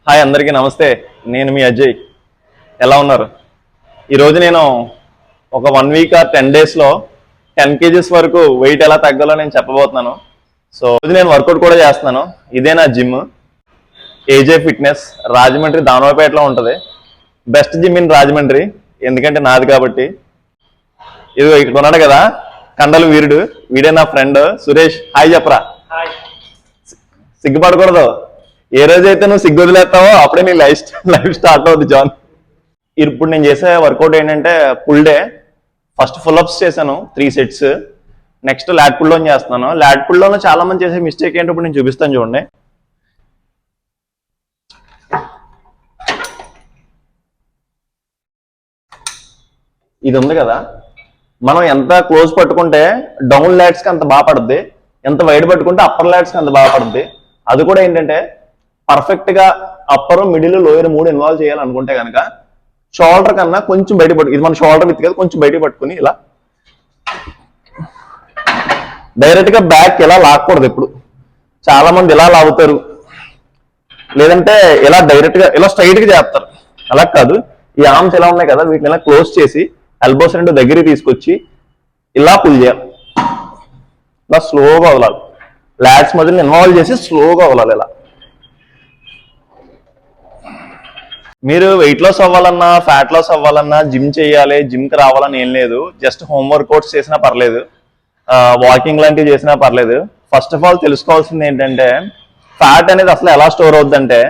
Hi అందరికీ నమస్తే. నేను మీ అజయ్. ఎలా ఉన్నారు? ఈరోజు నేను ఒక 1 వీక్ ఆర్ 10 డేస్లో 10 kgs వరకు వెయిట్ ఎలా తగ్గాలో నేను చెప్పబోతున్నాను. సో ఇది నేను వర్కౌట్ కూడా చేస్తున్నాను. ఇదే నా జిమ్, ఏజే ఫిట్నెస్, రాజమండ్రి దానవపేటలో ఉంటుంది. బెస్ట్ జిమ్ ఇన్ రాజమండ్రి, ఎందుకంటే నాది కాబట్టి. ఇది ఇక్కడ ఉన్నాడు కదా కండలు వీరుడు, వీడే నా ఫ్రెండ్ సురేష్. హాయ్ చెప్పరా. సిగ్గుపడకూడదు. ఏ రోజైతే నువ్వు సిగ్గు వదిలేస్తావో అప్పుడే నీ లైఫ్ స్టార్ట్ అవుతుంది జాన్. ఇప్పుడు నేను చేసే వర్కౌట్ ఏంటంటే pull day. First pull ups చేశాను 3 sets. Next lat pull down చేస్తున్నాను. లాట్ పుల్ డౌన్ చాలా మంది చేసే మిస్టేక్ ఏంటో ఇప్పుడు నేను చూపిస్తాను చూడండి. ఇది ఉంది కదా, మనం ఎంత క్లోజ్ పట్టుకుంటే డౌన్ ల్యాట్స్కి అంత బాగా పడుద్ది, ఎంత వైడ్ పట్టుకుంటే అప్పర్ ల్యాట్స్కి అంత బాగా పడుద్ది. అది కూడా ఏంటంటే పర్ఫెక్ట్ గా అప్పర్, మిడిల్, లోయర్ 3 ఇన్వాల్వ్ చేయాలనుకుంటే కనుక షోల్డర్ కన్నా కొంచెం బయట పట్టు, ఇది మన షోల్డర్ విత్ కదా, కొంచెం బయట పట్టుకుని ఇలా డైరెక్ట్ గా బ్యాక్ ఇలా లాక్కూడదు. ఇప్పుడు చాలా మంది ఇలా లాగుతారు, లేదంటే ఇలా డైరెక్ట్ గా ఇలా స్ట్రైట్ గా చేస్తారు. అలా కాదు, ఈ ఆర్మ్స్ ఎలా ఉన్నాయి కదా, వీటిని ఇలా క్లోజ్ చేసి ఎల్బోస్ 2 దగ్గరికి తీసుకొచ్చి ఇలా పుల్ చేయాలి. ఇలా స్లోగా వదలాలి. లాట్స్ మధ్యలో ఇన్వాల్వ్ చేసి స్లోగా వదలాలి. ఇలా మీరు వెయిట్ లాస్ అవ్వాలన్నా, ఫ్యాట్ లాస్ అవ్వాలన్నా, జిమ్ చేయాలి, జిమ్కి రావాలని ఏం లేదు. జస్ట్ హోమ్ వర్కౌట్స్ చేసినా పర్లేదు, వాకింగ్ లాంటివి చేసినా పర్లేదు. ఫస్ట్ ఆఫ్ ఆల్ తెలుసుకోవాల్సింది ఏంటంటే ఫ్యాట్ అనేది అసలు ఎలా స్టోర్ అవుతుందంటే,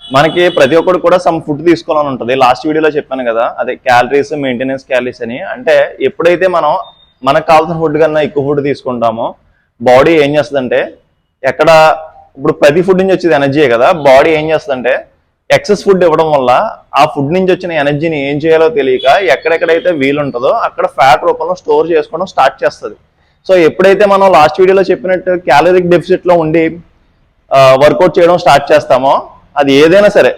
మనకి ప్రతి ఒక్కరు కూడా సమ్ ఫుడ్ తీసుకోవాలని ఉంటుంది. లాస్ట్ వీడియోలో చెప్పాను కదా, అదే క్యాలరీస్, మెయింటెనెన్స్ క్యాలరీస్ అని. అంటే ఎప్పుడైతే మనం మనకు కావాల్సిన ఫుడ్ కన్నా ఎక్కువ ఫుడ్ తీసుకుంటామో బాడీ ఏం చేస్తుందంటే, ఎక్కడ ఇప్పుడు ప్రతి ఫుడ్ నుంచి వచ్చేది ఎనర్జీయే కదా, బాడీ ఏం చేస్తుందంటే ఎక్సెస్ ఫుడ్ ఇవ్వడం వల్ల ఆ ఫుడ్ నుంచి వచ్చిన ఎనర్జీని ఏం చేయాలో తెలియక ఎక్కడెక్కడైతే వీలుంటుందో అక్కడ ఫ్యాట్ రూపంలో స్టోర్ చేసుకోవడం స్టార్ట్ చేస్తుంది. సో ఎప్పుడైతే మనం లాస్ట్ వీడియోలో చెప్పినట్టు క్యాలరిక్ డెఫిసిట్లో ఉండి వర్కౌట్ చేయడం స్టార్ట్ చేస్తామో, అది ఏదైనా సరే,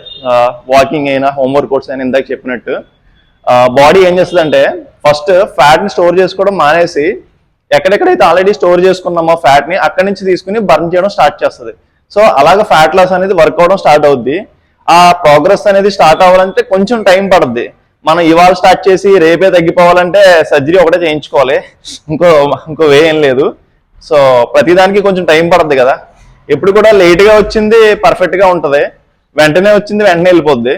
వాకింగ్ అయినా, హోమ్ వర్కౌట్స్ అయినా, ఇందాక చెప్పినట్టు బాడీ ఏం చేస్తుందంటే ఫస్ట్ ఫ్యాట్ని స్టోర్ చేసుకోవడం మానేసి ఎక్కడెక్కడైతే ఆల్రెడీ స్టోర్ చేసుకున్నామో ఫ్యాట్ని అక్కడి నుంచి తీసుకుని బర్న్ చేయడం స్టార్ట్ చేస్తుంది. సో అలాగే ఫ్యాట్ లాస్ అనేది వర్క్ అవడం స్టార్ట్ అవుద్ది. ఆ ప్రోగ్రెస్ అనేది స్టార్ట్ అవ్వాలంటే కొంచెం టైం పడుద్ది. మనం ఇవాళ స్టార్ట్ చేసి రేపే తగ్గిపోవాలంటే సర్జరీ ఒకటే చేయించుకోవాలి, ఇంకో వే ఏం లేదు. సో ప్రతిదానికి కొంచెం టైం పడుద్ది కదా. ఎప్పుడు కూడా లేట్గా వచ్చింది పర్ఫెక్ట్గా ఉంటుంది, వెంటనే వచ్చింది వెంటనే వెళ్ళిపోద్ది.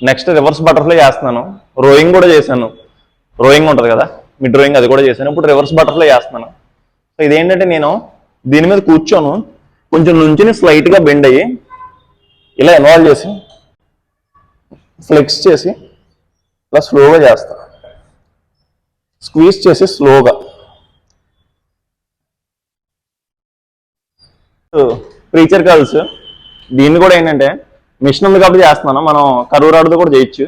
నెక్స్ట్ రివర్స్ బటర్ఫ్లై చేస్తున్నాను. రోయింగ్ కూడా చేశాను. రోయింగ్ ఉంటుంది కదా, మిడ్ రోయింగ్, అది కూడా చేశాను. ఇప్పుడు రివర్స్ బటర్ఫ్లై చేస్తున్నాను. సో ఇదేంటంటే నేను దీని మీద కూర్చోను, కొంచెం నుంచి స్లైట్గా బెండ్ అయ్యి ఇలా ఇన్వాల్వ్ చేసి ఫ్లెక్స్ చేసి ఇలా స్లోగా చేస్తా, స్క్వీజ్ చేసి స్లోగా. ప్రీచర్ కర్ల్స్, దీన్ని కూడా ఏంటంటే మిషన్ ఉంది కాబట్టి చేస్తున్నాను. మనం కరువు రాడుతో కూడా చేయొచ్చు.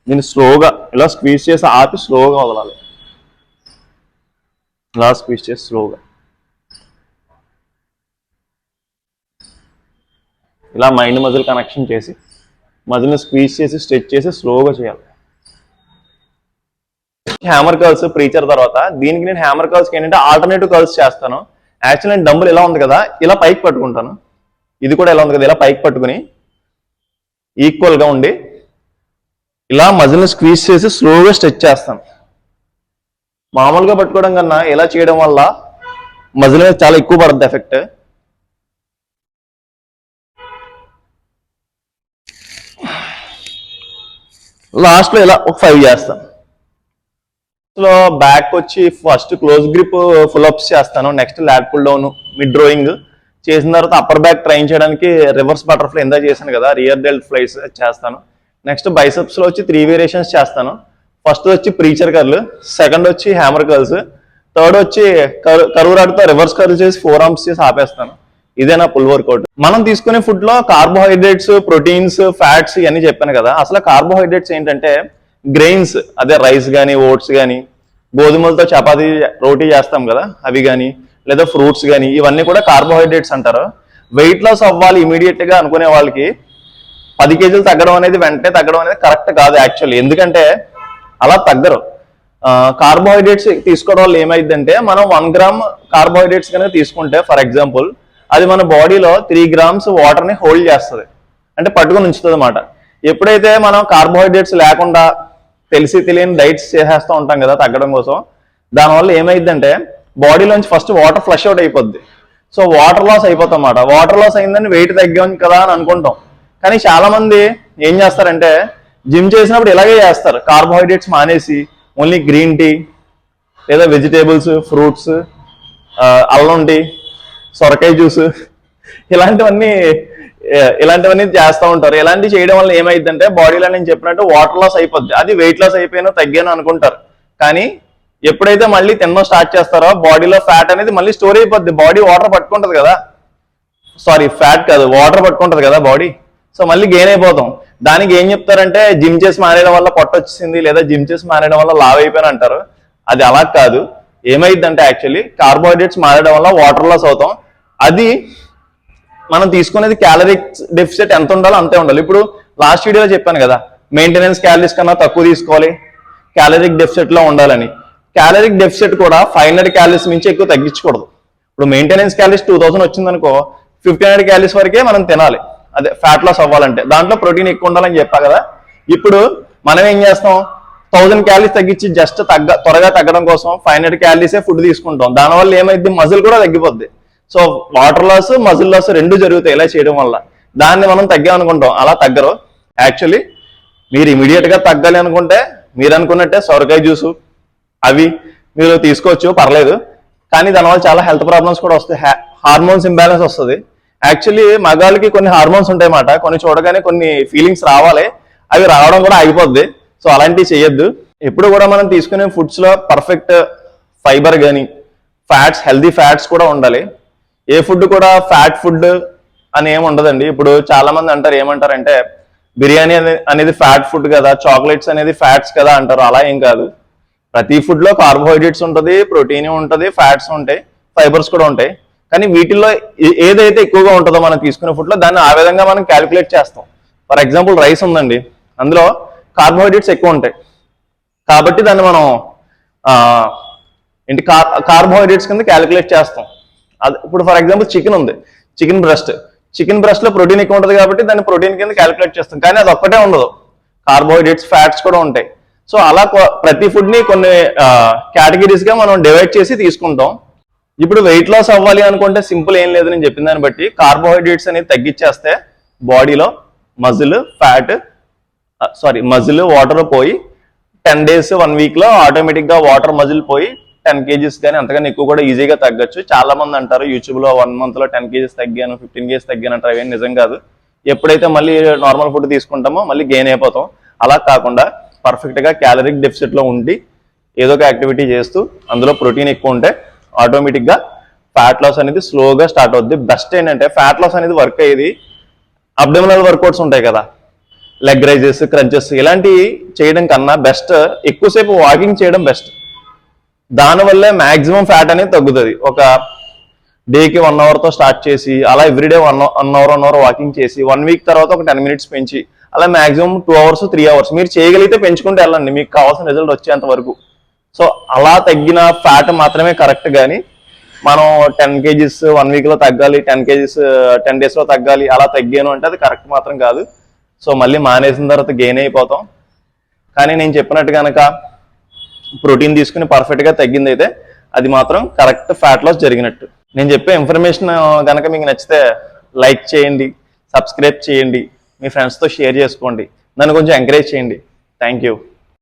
దీన్ని స్లోగా ఇలా స్క్వీజ్ చేసి ఆపి స్లోగా వదలాలి. ఇలా స్క్వీజ్ చేసి స్లోగా, ఇలా మైండ్ మజిల్ కనెక్షన్ చేసి మజిల్ని స్క్వీజ్ చేసి స్ట్రెచ్ చేసి స్లోగా చేయాలి. హ్యామర్ కర్ల్స్ ప్రీచర్ తర్వాత. దీనికి నేను హ్యామర్ కర్ల్స్కి ఏంటంటే ఆల్టర్నేటివ్ కర్ల్స్ చేస్తాను. యాక్చువల్లీ నేను డంబుల్ ఇలా ఉంది కదా, ఇలా పైకి పట్టుకుంటాను. ఇది కూడా ఎలా ఉంది కదా, ఇలా పైకి పట్టుకుని ఈక్వల్గా ఉండి ఇలా మజిల్ని స్క్వీజ్ చేసి స్లోగా స్ట్రెచ్ చేస్తాను. మామూలుగా పట్టుకోవడం కన్నా ఇలా చేయడం వల్ల మజిల్ మీద చాలా ఎక్కువ పడుతుంది ఎఫెక్ట్. లాస్ట్లో ఇలా ఒక 5 చేస్తాను. బ్యాక్ వచ్చి first close grip pull ups చేస్తాను. Next lat pull down, mid rowing చేసిన తర్వాత అప్పర్ బ్యాక్ ట్రైన్ చేయడానికి రివర్స్ బటర్ఫ్లై ఎందా చేశాను కదా, రియర్ డెల్ట్ ఫ్లైస్ చేస్తాను. నెక్స్ట్ బైసెప్స్లో వచ్చి 3 వేరియేషన్స్ చేస్తాను. ఫస్ట్ వచ్చి ప్రీచర్ కర్ల్, సెకండ్ వచ్చి హ్యామర్ కర్ల్స్, థర్డ్ వచ్చి కరువు రాడ్తో రివర్స్ కర్ల్ చేసి 4 ఆర్మ్స్ చేసి ఆపేస్తాను. ఇదే నా పుల్ వర్కౌట్. మనం తీసుకునే ఫుడ్ లో కార్బోహైడ్రేట్స్, ప్రోటీన్స్, ఫ్యాట్స్ ఇవన్నీ చెప్పాను కదా. అసలు కార్బోహైడ్రేట్స్ ఏంటంటే గ్రెయిన్స్, అదే రైస్ కానీ, ఓట్స్ కానీ, గోధుమలతో చపాతీ, రోటీ చేస్తాం కదా, అవి కానీ, లేదా ఫ్రూట్స్ కానీ, ఇవన్నీ కూడా కార్బోహైడ్రేట్స్ అంటారు. వెయిట్ లాస్ అవ్వాలి ఇమీడియట్ గా అనుకునే వాళ్ళకి 10 kgs తగ్గడం అనేది వెంటనే తగ్గడం అనేది కరెక్ట్ కాదు యాక్చువల్లీ. ఎందుకంటే అలా తగ్గరు. కార్బోహైడ్రేట్స్ తీసుకోవడం వల్ల ఏమైందంటే, మనం 1 గ్రామ్ కార్బోహైడ్రేట్స్ కనుక తీసుకుంటే ఫర్ ఎగ్జాంపుల్, అది మన బాడీలో 3 grams వాటర్ని హోల్డ్ చేస్తుంది. అంటే పట్టుకొని ఉంచుతుంది అన్నమాట. ఎప్పుడైతే మనం కార్బోహైడ్రేట్స్ లేకుండా తెలిసి తెలియని డైట్స్ చేసేస్తూ ఉంటాం కదా తగ్గడం కోసం, దానివల్ల ఏమైందంటే బాడీలోంచి ఫస్ట్ వాటర్ ఫ్లష్ అవుట్ అయిపోద్ది. సో వాటర్ లాస్ అయిపోతాం అన్నమాట. వాటర్ లాస్ అయిందని వెయిట్ తగ్గాం కదా అని అనుకుంటాం. కానీ చాలా మంది ఏం చేస్తారంటే జిమ్ చేసినప్పుడు ఇలాగే చేస్తారు, కార్బోహైడ్రేట్స్ మానేసి ఓన్లీ గ్రీన్ టీ లేదా వెజిటేబుల్స్, ఫ్రూట్స్, అల్లం టీ, సొరకాయ జ్యూస్ ఇలాంటివన్నీ చేస్తూ ఉంటారు. ఇలాంటివి చేయడం వల్ల ఏమైందంటే బాడీలో నేను చెప్పినట్టు వాటర్ లాస్ అయిపోద్ది. అది వెయిట్ లాస్ అయిపోయినా తగ్గాను అనుకుంటారు. కానీ ఎప్పుడైతే మళ్ళీ తినడం స్టార్ట్ చేస్తారో బాడీలో ఫ్యాట్ అనేది మళ్ళీ స్టోర్ అయిపోద్ది. బాడీ వాటర్ పట్టుకుంటది కదా, సారీ ఫ్యాట్ కాదు, వాటర్ పట్టుకుంటది కదా బాడీ. సో మళ్ళీ గెయిన్ అయిపోతాం. దానికి ఏం చెప్తారంటే జిమ్ చేసి మానేయడం వల్ల పొట్ట వచ్చింది లేదా జిమ్ చేసి మానేయడం వల్ల లావ్ అయిపోయిన అంటారు. అది అలా కాదు. ఏమైందంటే యాక్చువల్లీ కార్బోహైడ్రేట్స్ మారడం వల్ల వాటర్ లాస్ అవుతాం. అది మనం తీసుకునేది క్యాలరిక్ డెఫిసిట్ ఎంత ఉండాలో అంతే ఉండాలి. ఇప్పుడు లాస్ట్ వీడియోలో చెప్పాను కదా, మెయింటెనెన్స్ క్యాలరీస్ కన్నా తక్కువ తీసుకోవాలి, క్యాలరిక్ డెఫిసిట్ లో ఉండాలని. క్యాలరిక్ డెఫిసిట్ కూడా 500 క్యాలరీస్ నుంచి ఎక్కువ తగ్గించకూడదు. ఇప్పుడు మెయింటెనెన్స్ క్యాలరీస్ 2000 వచ్చిందనుకో 1500 క్యాలరీస్ వరకే మనం తినాలి, అదే ఫ్యాట్ లాస్ అవ్వాలంటే. దాంట్లో ప్రోటీన్ ఎక్కువ ఉండాలని చెప్పా కదా. ఇప్పుడు మనం ఏం చేస్తాం, 1000 క్యాలరీస్ తగ్గించి జస్ట్ త్వరగా తగ్గడం కోసం 500 క్యాలరీసే ఫుడ్ తీసుకుంటాం. దానివల్ల ఏమైంది, మజిల్ కూడా తగ్గిపోద్ది. So water loss, muscle loss రెండు జరుగుతాయి ఇలా చేయడం వల్ల. దాన్ని మనం తగ్గామనుకుంటాం, అలా తగ్గరు. యాక్చువల్లీ మీరు ఇమీడియట్ గా తగ్గాలి అనుకుంటే మీరు అనుకున్నట్టే సొరకాయ జ్యూసు అవి మీరు తీసుకోవచ్చు, పర్లేదు. కానీ దానివల్ల చాలా హెల్త్ ప్రాబ్లమ్స్ కూడా వస్తాయి, హార్మోన్స్ ఇంబ్యాలెన్స్ వస్తుంది. యాక్చువల్లీ మగాళ్ళకి కొన్ని హార్మోన్స్ ఉంటాయి అన్నమాట, కొన్ని చూడగానే కొన్ని ఫీలింగ్స్ రావాలి, అవి రావడం కూడా ఆగిపోద్ది. సో అలాంటివి చేయొద్దు. ఎప్పుడు కూడా మనం తీసుకునే ఫుడ్స్ లో పర్ఫెక్ట్ ఫైబర్ కానీ ఫ్యాట్స్, హెల్దీ ఫ్యాట్స్ కూడా ఉండాలి. ఏ ఫుడ్ కూడా ఫ్యాట్ ఫుడ్ అని ఏమి ఉండదండి. ఇప్పుడు చాలా మంది అంటారు, ఏమంటారంటే బిర్యానీ అనేది ఫ్యాట్ ఫుడ్ కదా, చాక్లెట్స్ అనేది ఫ్యాట్స్ కదా అంటారు. అలా ఏం కాదు. ప్రతి ఫుడ్ లో కార్బోహైడ్రేట్స్ ఉంటుంది, ప్రోటీన్ ఉంటుంది, ఫ్యాట్స్ ఉంటాయి, ఫైబర్స్ కూడా ఉంటాయి. కానీ వీటిల్లో ఏదైతే ఎక్కువగా ఉంటుందో మనం తీసుకునే ఫుడ్ లో దాన్ని ఆ విధంగా మనం క్యాలిక్యులేట్ చేస్తాం. ఫర్ ఎగ్జాంపుల్ రైస్ ఉందండి, అందులో కార్బోహైడ్రేట్స్ ఎక్కువ ఉంటాయి కాబట్టి దాన్ని మనం కార్బోహైడ్రేట్స్ కింద క్యాలిక్యులేట్ చేస్తాం. అది ఇప్పుడు ఫర్ ఎగ్జాంపుల్ చికెన్ ఉంది, చికెన్ బ్రెస్ట్ లో ప్రోటీన్ ఎక్కువ ఉంటుంది కాబట్టి దాన్ని ప్రోటీన్ కింద క్యాలిక్యులేట్ చేస్తాం. కానీ అది ఒక్కటే ఉండదు, కార్బోహైడ్రేట్స్, ఫ్యాట్స్ కూడా ఉంటాయి. సో అలా ప్రతి ఫుడ్ ని కొన్ని కేటగిరీస్ గా మనం డివైడ్ చేసి తీసుకుంటాం. ఇప్పుడు వెయిట్ లాస్ అవ్వాలి అనుకుంటే సింపుల్ ఏం లేదు, నేను చెప్పిన దాన్ని బట్టి కార్బోహైడ్రేట్స్ అనేది తగ్గించేస్తే బాడీలో మజిల్ వాటర్ పోయి 10 days 1 week లో ఆటోమేటిక్ గా వాటర్ మజిల్ పోయి 10 kgs కానీ అంతకన్నా ఎక్కువ కూడా ఈజీగా తగ్గచ్చు. చాలా మంది అంటారు యూట్యూబ్ లో 1 month లో 10 kgs తగ్గాను, 15 kgs తగ్గాను అంటారు. అవేం నిజం కాదు. ఎప్పుడైతే మళ్ళీ నార్మల్ ఫుడ్ తీసుకుంటామో మళ్ళీ గెయిన్ అయిపోతాం. అలా కాకుండా పర్ఫెక్ట్ గా క్యాలరిక్ డెఫిసిట్ లో ఉండి ఏదో ఒక యాక్టివిటీ చేస్తూ అందులో ప్రోటీన్ ఎక్కువ ఉంటే ఆటోమేటిక్ గా ఫ్యాట్ లాస్ అనేది స్లోగా స్టార్ట్ అవుద్ది. బెస్ట్ ఏంటంటే ఫ్యాట్ లాస్ అనేది వర్క్ అయ్యేది అబ్డమినల్ వర్కౌట్స్ ఉంటాయి కదా, లెగ్ రైజెస్, క్రంచెస్ ఇలాంటివి చేయడం కన్నా బెస్ట్ ఎక్కువసేపు వాకింగ్ చేయడం బెస్ట్. దానివల్లే మాక్సిమం ఫ్యాట్ అనేది తగ్గుతుంది. ఒక డేకి 1 hour తో స్టార్ట్ చేసి అలా ఎవ్రీడే 1 hour వాకింగ్ చేసి 1 week తర్వాత ఒక 10 minutes పెంచి అలా మాక్సిమం 2 hours 3 hours మీరు చేయగలిగితే పెంచుకుంటే వెళ్ళండి, మీకు కావాల్సిన రిజల్ట్ వచ్చేంత వరకు. సో అలా తగ్గిన ఫ్యాట్ మాత్రమే కరెక్ట్. కానీ మనం 10 kgs 1 week లో తగ్గాలి, 10 kgs 10 days లో తగ్గాలి, అలా తగ్గాను అంటే అది కరెక్ట్ మాత్రం కాదు. సో మళ్ళీ మానేసిన తర్వాత గెయిన్ అయిపోతాం. కానీ నేను చెప్పినట్టు కనుక ప్రోటీన్ తీసుకుని పర్ఫెక్ట్ గా తగ్గింది అయితే అది మాత్రం కరెక్ట్ ఫ్యాట్ లాస్ జరిగినట్టు. నేను చెప్పే ఇన్ఫర్మేషన్ కనుక మీకు నచ్చితే లైక్ చేయండి, సబ్స్క్రైబ్ చేయండి, మీ ఫ్రెండ్స్తో షేర్ చేసుకోండి, నన్ను కొంచెం ఎంకరేజ్ చేయండి. Thank you.